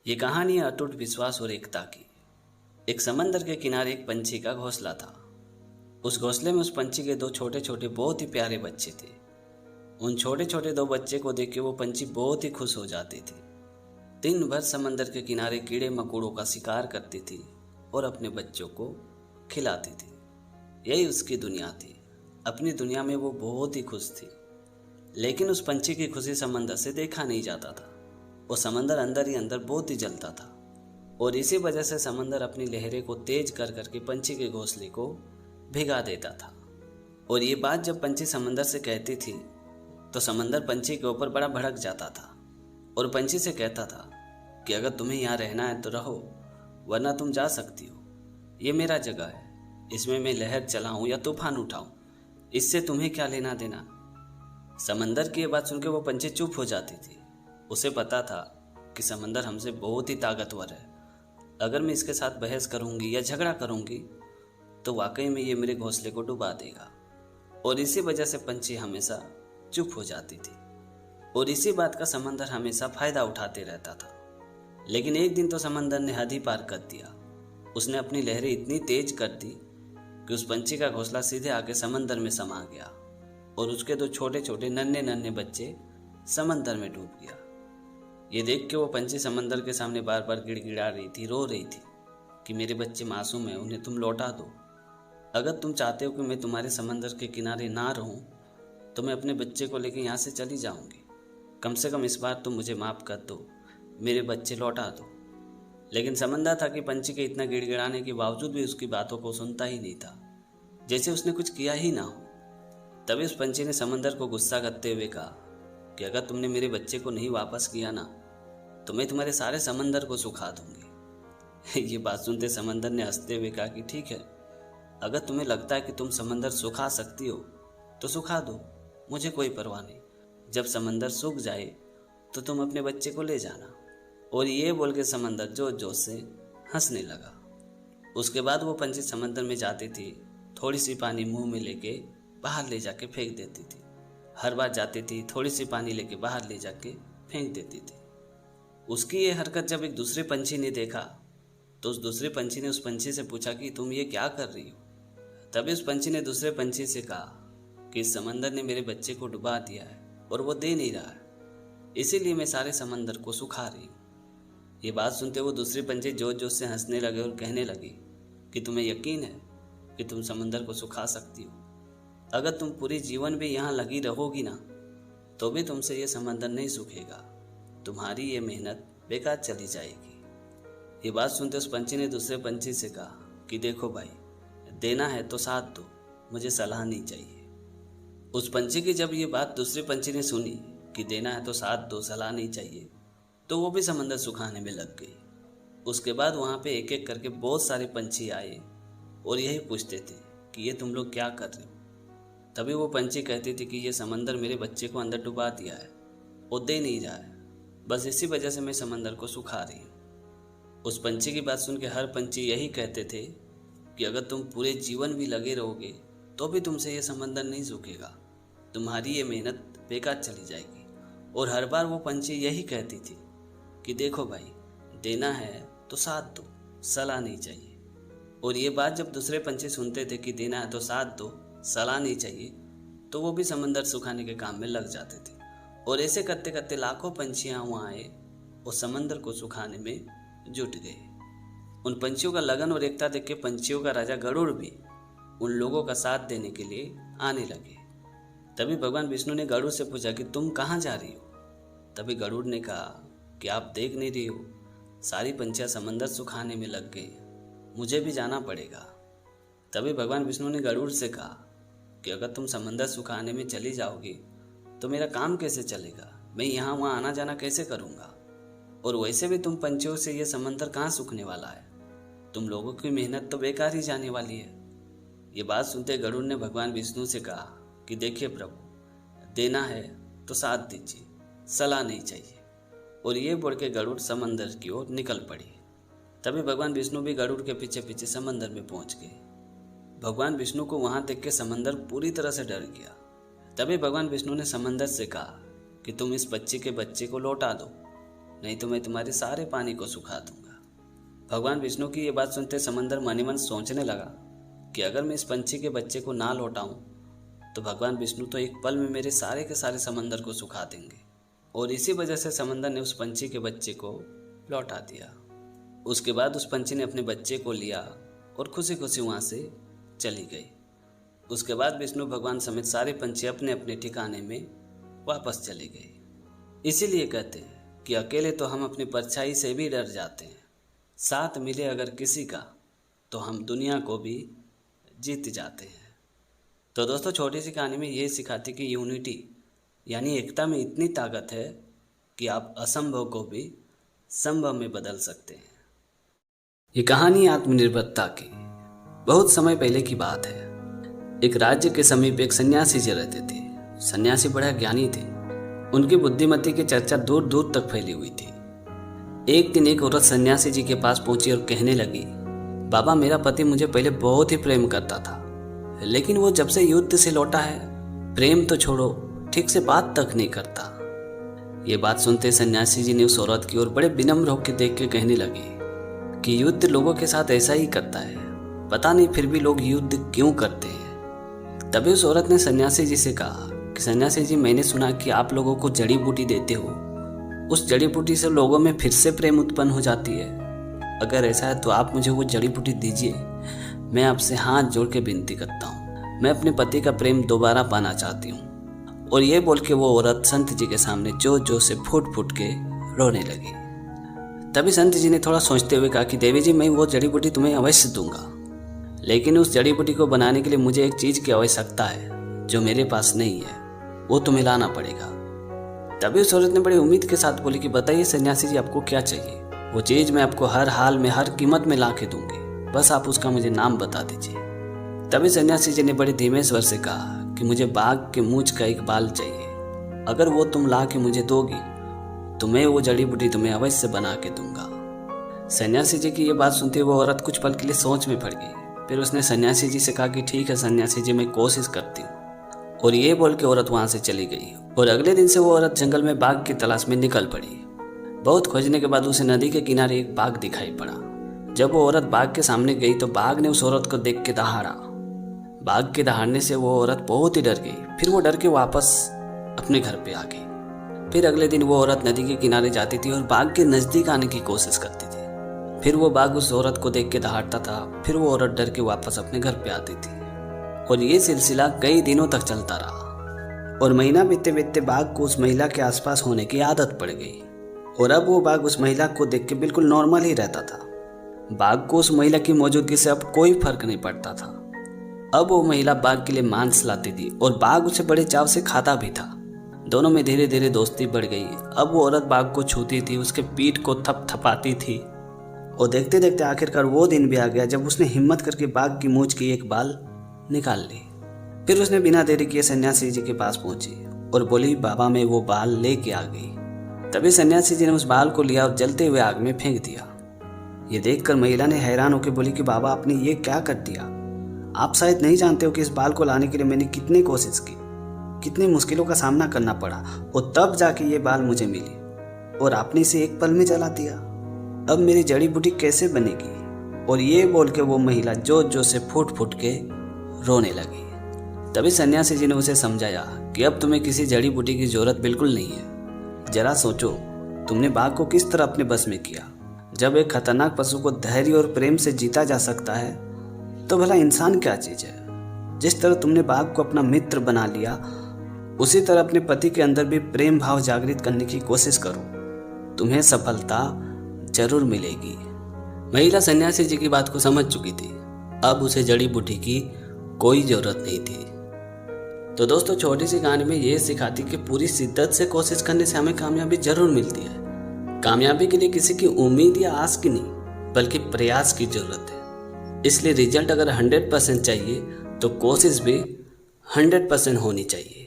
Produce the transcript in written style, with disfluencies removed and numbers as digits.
ये कहानी है अटूट विश्वास और एकता की। एक समंदर के किनारे एक पंछी का घोंसला था। उस घोंसले में उस पंछी के दो छोटे छोटे बहुत ही प्यारे बच्चे थे। उन छोटे छोटे दो बच्चे को देख के वो पंछी बहुत ही खुश हो जाती थी। दिन भर समंदर के किनारे कीड़े मकोड़ों का शिकार करती थी और अपने बच्चों को खिलाती थी। यही उसकी दुनिया थी। अपनी दुनिया में वो बहुत ही खुश थी। लेकिन उस पंछी की खुशी समंदर से देखा नहीं जाता था। वो समंदर अंदर ही अंदर बहुत ही जलता था और इसी वजह से समंदर अपनी लहरें को तेज कर करके पंछी के घोंसले को भिगा देता था। और ये बात जब पंछी समंदर से कहती थी तो समंदर पंछी के ऊपर बड़ा भड़क जाता था और पंछी से कहता था कि अगर तुम्हें यहाँ रहना है तो रहो, वरना तुम जा सकती हो। ये मेरा जगह है, इसमें मैं लहर चलाऊं या तूफान उठाऊं, इससे तुम्हें क्या लेना देना। समंदर की ये बात सुनकर वो पंछी चुप हो जाती थी। उसे पता था कि समंदर हमसे बहुत ही ताकतवर है। अगर मैं इसके साथ बहस करूंगी या झगड़ा करूंगी तो वाकई में ये मेरे घोंसले को डुबा देगा। और इसी वजह से पंछी हमेशा चुप हो जाती थी और इसी बात का समंदर हमेशा फायदा उठाते रहता था। लेकिन एक दिन तो समंदर ने हद ही पार कर दिया। उसने अपनी लहरें इतनी तेज कर दी कि उस पंछी का घोंसला सीधे आके समंदर में समा गया और उसके दो छोटे छोटे नन्हे नन्हे बच्चे समंदर में डूब गया। ये देख के वो पंछी समंदर के सामने बार बार गिड़गिड़ा रही थी, रो रही थी कि मेरे बच्चे मासूम हैं, उन्हें तुम लौटा दो। अगर तुम चाहते हो कि मैं तुम्हारे समंदर के किनारे ना रहूं तो मैं अपने बच्चे को लेकर यहाँ से चली जाऊंगी। कम से कम इस बार तुम मुझे माफ़ कर दो, मेरे बच्चे लौटा दो। लेकिन समंदर था कि पंछी के इतना गिड़गिड़ाने के बावजूद भी उसकी बातों को सुनता ही नहीं था, जैसे उसने कुछ किया ही ना हो। तभी उस पंछी ने समंदर को गुस्सा करते हुए कहा कि अगर तुमने मेरे बच्चे को नहीं वापस किया ना तो मैं तुम्हारे सारे समंदर को सुखा दूंगी। ये बात सुनते समंदर ने हंसते हुए कहा कि ठीक है, अगर तुम्हें लगता है कि तुम समंदर सुखा सकती हो तो सुखा दो, मुझे कोई परवाह नहीं। जब समंदर सूख जाए तो तुम अपने बच्चे को ले जाना। और ये बोल के समंदर जोश जोश से हंसने लगा। उसके बाद वो पंछी समंदर में जाती थी, थोड़ी सी पानी मुंह में लेके बाहर ले जाके फेंक देती थी। हर बार जाती थी, थोड़ी सी पानी लेके बाहर ले जाके फेंक देती थी। उसकी ये हरकत जब एक दूसरे पंछी ने देखा तो उस दूसरे पंछी ने उस पंछी से पूछा कि तुम ये क्या कर रही हो। तभी उस पंछी ने दूसरे पंछी से कहा कि इस समंदर ने मेरे बच्चे को डुबा दिया है और वो दे नहीं रहा है, इसीलिए मैं सारे समंदर को सुखा रही हूँ। ये बात सुनते वो दूसरे पंछी जोश जोश से हंसने लगे और कहने लगे कि तुम्हें यकीन है कि तुम समंदर को सुखा सकती हो। अगर तुम पूरी जीवन भी यहाँ लगी रहोगी ना तो भी तुमसे ये समंदर नहीं सूखेगा, तुम्हारी ये मेहनत बेकार चली जाएगी। ये बात सुनते उस पंछी ने दूसरे पंछी से कहा कि देखो भाई, देना है तो साथ दो, मुझे सलाह नहीं चाहिए। उस पंछी की जब ये बात दूसरे पंछी ने सुनी कि देना है तो साथ दो, सलाह नहीं चाहिए, तो वो भी समंदर सुखाने में लग गई। उसके बाद वहाँ पे एक एक करके बहुत सारे पंछी आए और यही पूछते थे कि ये तुम लोग क्या कर रहे हो। तभी वो पंछी कहती थी कि ये समंदर मेरे बच्चे को अंदर डुबा दिया है और दे नहीं रहा है, बस इसी वजह से मैं समंदर को सुखा रही हूँ। उस पंछी की बात सुन के हर पंछी यही कहते थे कि अगर तुम पूरे जीवन भी लगे रहोगे तो भी तुमसे ये समंदर नहीं सूखेगा, तुम्हारी ये मेहनत बेकार चली जाएगी। और हर बार वो पंछी यही कहती थी कि देखो भाई, देना है तो साथ दो, सलाह नहीं चाहिए। और ये बात जब दूसरे पंछी सुनते थे कि देना है तो साथ दो, सलाह नहीं चाहिए, तो वो भी समंदर सुखाने के काम में लग जाते थे। और ऐसे करते करते लाखों पंछियां वहाँ आए और समंदर को सुखाने में जुट गए। उन पंछियों का लगन और एकता देख के पंछियों का राजा गरुड़ भी उन लोगों का साथ देने के लिए आने लगे। तभी भगवान विष्णु ने गरुड़ से पूछा कि तुम कहाँ जा रही हो। तभी गरुड़ ने कहा कि आप देख नहीं रही हो, सारी पंछियां समंदर सुखाने में लग गई, मुझे भी जाना पड़ेगा। तभी भगवान विष्णु ने गरुड़ से कहा कि अगर तुम समंदर सुखाने में चली जाओगी तो मेरा काम कैसे चलेगा, मैं यहाँ वहाँ आना जाना कैसे करूँगा। और वैसे भी तुम पंछियों से ये समंदर कहाँ सूखने वाला है, तुम लोगों की मेहनत तो बेकार ही जाने वाली है। ये बात सुनते गरुड़ ने भगवान विष्णु से कहा कि देखिए प्रभु, देना है तो साथ दीजिए, सलाह नहीं चाहिए। और ये बोल के गरुड़ समंदर की ओर निकल पड़ी। तभी भगवान विष्णु भी गरुड़ के पीछे पीछे समंदर में पहुंच गए। भगवान विष्णु को वहां देख के समंदर पूरी तरह से डर गया। तभी भगवान विष्णु ने समंदर से कहा कि तुम इस बच्चे के बच्चे को लौटा दो। नहीं तो मैं तुम्हारे सारे पानी को सुखा दूंगा। भगवान विष्णु की ये बात सुनते समंदर मन ही मन सोचने लगा कि अगर मैं इस पंछी के बच्चे को ना लौटाऊं तो भगवान विष्णु तो एक पल में मेरे सारे के सारे समंदर को सुखा देंगे। और इसी वजह से समंदर ने उस पंछी के बच्चे को लौटा दिया। उसके बाद उस पंछी ने अपने बच्चे को लिया और खुशी खुशी वहाँ से चली गई। उसके बाद विष्णु भगवान समेत सारे पंछी अपने अपने ठिकाने में वापस चले गए। इसीलिए कहते हैं कि अकेले तो हम अपनी परछाई से भी डर जाते हैं, साथ मिले अगर किसी का तो हम दुनिया को भी जीत जाते हैं। तो दोस्तों, छोटी सी कहानी में ये सिखाती कि यूनिटी यानी एकता में इतनी ताकत है कि आप असंभव को भी संभव में बदल सकते हैं। ये कहानी आत्मनिर्भरता की बहुत समय पहले की बात है। एक राज्य के समीप एक सन्यासी जी रहते थे। सन्यासी बड़ा ज्ञानी थे। उनकी बुद्धिमती की चर्चा दूर दूर तक फैली हुई थी। एक दिन एक औरत सन्यासी जी के पास पहुंची और कहने लगी, बाबा, मेरा पति मुझे पहले बहुत ही प्रेम करता था, लेकिन वो जब से युद्ध से लौटा है, प्रेम तो छोड़ो, ठीक से बात तक नहीं करता। ये बात सुनते सन्यासी जी ने उस औरत की ओर बड़े विनम्र होकर देख के कहने लगे कि युद्ध लोगों के साथ ऐसा ही करता है, पता नहीं फिर भी लोग युद्ध क्यों करते हैं। तभी उस औरत ने सन्यासी जी से कहा कि सन्यासी जी, मैंने सुना कि आप लोगों को जड़ी बूटी देते हो, उस जड़ी बूटी से लोगों में फिर से प्रेम उत्पन्न हो जाती है। अगर ऐसा है तो आप मुझे वो जड़ी बूटी दीजिए। मैं आपसे हाथ जोड़ के विनती करता हूँ, मैं अपने पति का प्रेम दोबारा पाना चाहती हूँ। और ये बोल के वो औरत संत जी के सामने जोर जोर से फूट फूट के रोने लगी। तभी संत जी ने थोड़ा सोचते हुए कहा कि देवी जी, मैं वो जड़ी बूटी तुम्हें अवश्य दूंगा, लेकिन उस जड़ी बूटी को बनाने के लिए मुझे एक चीज़ की आवश्यकता है जो मेरे पास नहीं है, वो तुम्हें लाना पड़ेगा। तभी उस औरत ने बड़ी उम्मीद के साथ बोली कि बताइए सन्यासी जी, आपको क्या चाहिए? वो चीज़ मैं आपको हर हाल में हर कीमत में ला के दूंगी, बस आप उसका मुझे नाम बता दीजिए। तभी सन्यासी जी ने बड़े धीमे स्वर से कहा कि मुझे बाघ के मूंछ का एक बाल चाहिए। अगर वो तुम ला के मुझे दोगी तो मैं वो जड़ी बूटी तुम्हें अवश्य बना के दूंगा। सन्यासी जी की ये बात सुनते वो औरत कुछ पल के लिए सोच में पड़ गई। फिर उसने सन्यासी जी से कहा कि ठीक है सन्यासी जी, मैं कोशिश करती हूँ। और ये बोल के औरत वहाँ से चली गई। और अगले दिन से वो औरत जंगल में बाघ की तलाश में निकल पड़ी। बहुत खोजने के बाद उसे नदी के किनारे एक बाघ दिखाई पड़ा। जब वो औरत बाघ के सामने गई तो बाघ ने उस औरत को देख के दहाड़ा। बाघ के दहाड़ने से वो औरत बहुत ही डर गई। फिर वो डर के वापस अपने घर पे आ गई। फिर अगले दिन वो औरत नदी के किनारे जाती थी और बाघ के नज़दीक आने की कोशिश करती थी। फिर वो बाघ उस औरत को देख के दहाड़ता था। फिर वो औरत डर के वापस अपने घर पे आती थी। और ये सिलसिला कई दिनों तक चलता रहा। और महीना बीतते बीतते बाघ को उस महिला के आसपास होने की आदत पड़ गई। और अब वो बाघ उस महिला को देख के बिल्कुल नॉर्मल ही रहता था। बाघ को उस महिला की मौजूदगी से अब कोई फर्क नहीं पड़ता था। अब वो महिला बाघ के लिए मांस लाती थी और बाघ उसे बड़े चाव से खाता भी था। दोनों में धीरे धीरे दोस्ती बढ़ गई। अब वो औरत बाघ को छूती थी, उसके पीठ को थपथपाती थी। और देखते देखते आखिरकार वो दिन भी आ गया जब उसने हिम्मत करके बाघ की मूंछ की एक बाल निकाल ली। फिर उसने बिना देरी किए सन्यासी जी के पास पहुंची और बोली, बाबा मैं वो बाल लेके आ गई। तभी सन्यासी जी ने उस बाल को लिया और जलते हुए आग में फेंक दिया। ये देखकर महिला ने हैरान होकर बोली कि बाबा आपने ये क्या कर दिया? आप शायद नहीं जानते हो कि इस बाल को लाने के लिए मैंने कितनी कोशिश की, कितनी मुश्किलों का सामना करना पड़ा और तब जाके ये बाल मुझे मिली और आपने इसे एक पल में जला दिया। अब मेरी जड़ी बूटी कैसे बनेगी? और ये बोल के वो महिला जोर जोर से फूट फूट के रोने लगी। तभी सन्यासी जी ने उसे समझाया कि अब तुम्हें किसी जड़ी बूटी की जरूरत बिल्कुल नहीं है। जरा सोचो, तुमने बाघ को किस तरह अपने बस में किया। जब एक खतरनाक पशु को धैर्य और प्रेम से जीता जा सकता है तो भला इंसान क्या चीज़ है। जिस तरह तुमने बाघ को अपना मित्र बना लिया, उसी तरह अपने पति के अंदर भी प्रेम भाव जागृत करने की कोशिश करो, तुम्हें सफलता जरूर मिलेगी। महिला सन्यासी जी की बात को समझ चुकी थी। अब उसे जड़ी बूटी की कोई जरूरत नहीं थी। तो दोस्तों, छोटी सी कहानी में ये सिखाती कि पूरी शिद्दत से कोशिश करने से हमें कामयाबी जरूर मिलती है। कामयाबी के लिए किसी की उम्मीद या आस की नहीं, बल्कि प्रयास की जरूरत है। इसलिए रिजल्ट अगर 100% चाहिए तो कोशिश भी 100% होनी चाहिए।